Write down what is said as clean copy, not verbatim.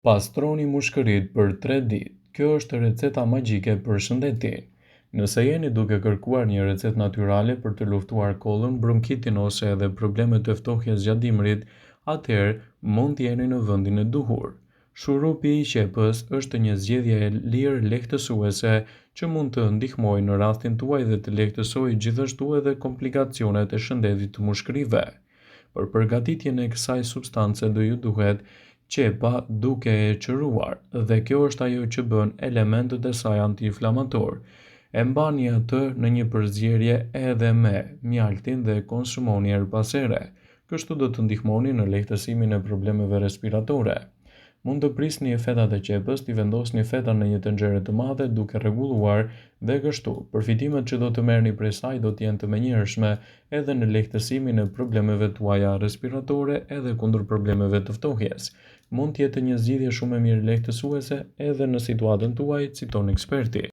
Pastroni mushkëritë për 3 ditë. Kjo është receta magjike për shëndetin. Nëse jeni duke kërkuar një recetë natyrale për të luftuar kollën, bronkitin ose edhe problemet e ftohjes gjatë dimrit, atëherë mund të jeni në vendin e duhur. Shurupi i qepës është një zgjedhje e lirë lehtësuese që mund të ndihmojë në rastin tuaj dhe të lehtësojë gjithashtu edhe komplikacionet e shëndetit të mushkërive. Për përgatitjen e kësaj substance do ju duhet qepa duke e qëruar, dhe kjo është ajo që bën elementet e saj anti-inflamator. E mbani atë në një përzierje edhe me mjaltin dhe konsumoni her pas here. Kështu do të ndihmoni në lehtësimin e problemeve respiratore. Mund të prisni fetat e qepës, t'i vendosni fetat në një tenxhere të madhe duke rregulluar dhe kështu, përfitimet që do të merrni prej saj do të jenë të menjëhershme edhe në lehtësimin e problemeve tuaja respiratore edhe kundër problemeve të ftohjes. Mund të jetë një zgjidhje shumë e mirë lehtësuese edhe në situatën tuaj, citon eksperti.